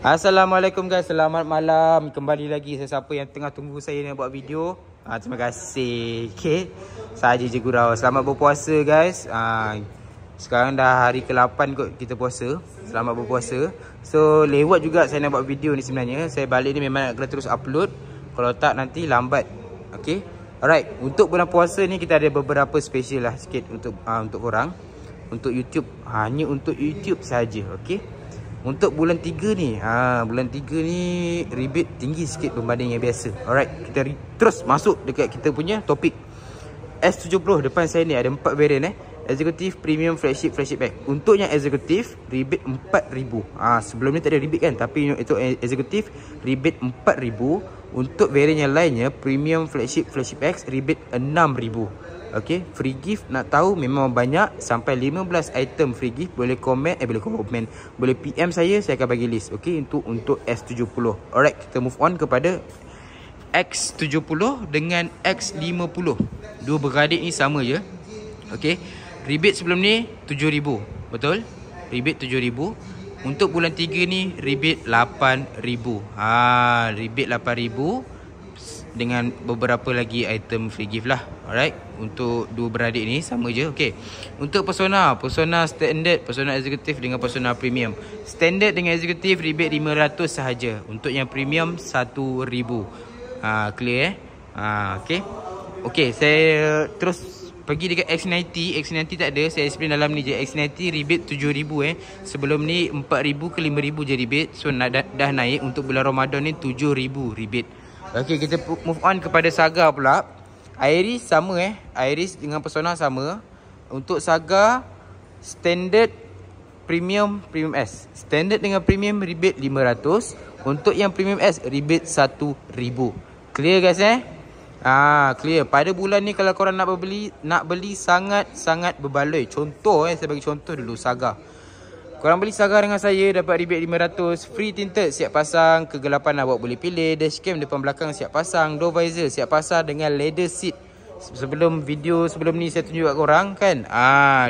Assalamualaikum guys, selamat malam. Kembali lagi siapa yang tengah tunggu saya nak buat video. Terima kasih. Okay, saja je gurau. Selamat berpuasa guys. Sekarang dah hari ke-8 kot kita puasa. Selamat berpuasa. So lewat juga saya nak buat video ni sebenarnya. Saya balik ni memang nak kena terus upload. Kalau tak nanti lambat. Okay, alright. Untuk bulan puasa ni kita ada beberapa special lah sikit untuk korang. Untuk YouTube, hanya untuk YouTube saja. Okay, untuk bulan 3 ni, bulan 3 ni rebate tinggi sikit berbanding yang biasa. Alright, kita terus masuk dekat kita punya topik. S70 depan saya ni ada 4 variant Executive, Premium, Flagship Pack. Untuk yang Executive rebate 4,000. Sebelum ni tak ada rebate kan, tapi itu Executive rebate 4,000. Untuk variant yang lainnya Premium, Flagship Pack rebate 6,000. Okay, free gift nak tahu memang banyak, sampai 15 item free gift. Boleh komen, boleh PM saya akan bagi list. Okay, untuk S70. Alright, kita move on kepada X70 dengan X50. Dua beradik ni sama je. Okay, rebate sebelum ni 7,000. Betul? Rebate 7,000. Untuk bulan 3 ni rebate 8,000. Rebate 8,000 dengan beberapa lagi item free gift lah. Alright, untuk dua beradik ni sama je. Okay, untuk Persona standard, Persona executive dengan Persona premium. Standard dengan executive rebate 500 sahaja. Untuk yang premium 1,000. Clear Okay, saya terus pergi dekat X90. X90 tak ada, saya explain dalam ni je. X90 rebate 7,000 Sebelum ni 4,000 ke 5,000 je rebate. So dah naik untuk bulan Ramadan ni 7,000 rebate. Okay, kita move on kepada Saga pula. Iris sama Iris dengan Persona sama. Untuk Saga standard, premium S. Standard dengan premium rebate 500. Untuk yang premium S rebate 1,000. Clear guys clear. Pada bulan ni kalau korang nak beli sangat berbaloi. Contoh saya bagi contoh dulu Saga. Korang beli Saga dengan saya dapat rebate 500. Free tinted siap pasang. Kegelapan awak boleh pilih. Dashcam depan belakang siap pasang. Door visor siap pasang dengan leather seat. Sebelum ni saya tunjuk kat korang kan.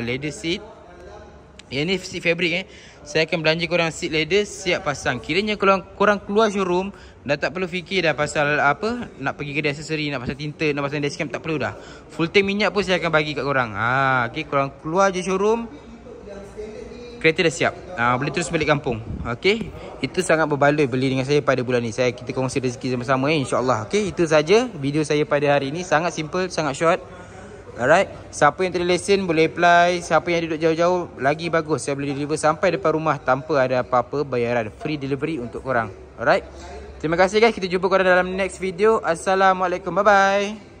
Leather seat. Yang ni seat fabric Saya akan belanja korang seat leather siap pasang. Kiranya kalau korang keluar showroom, dah tak perlu fikir dah pasal apa, nak pergi kedai aksesori, nak pasal tinted, nak pasal dashcam, tak perlu dah. Full tank minyak pun saya akan bagi kat korang. Okay, korang keluar je showroom, kereta dah siap. Boleh terus balik kampung. Okay, itu sangat berbaloi beli dengan saya pada bulan ni. Kita kongsi rezeki sama-sama insyaAllah. Okay, itu saja video saya pada hari ini. Sangat simple, sangat short. Alright, siapa yang terlesen boleh apply. Siapa yang duduk jauh-jauh lagi bagus, saya boleh deliver sampai depan rumah tanpa ada apa-apa bayaran. Free delivery untuk korang. Alright, terima kasih guys. Kita jumpa korang dalam next video. Assalamualaikum, bye bye.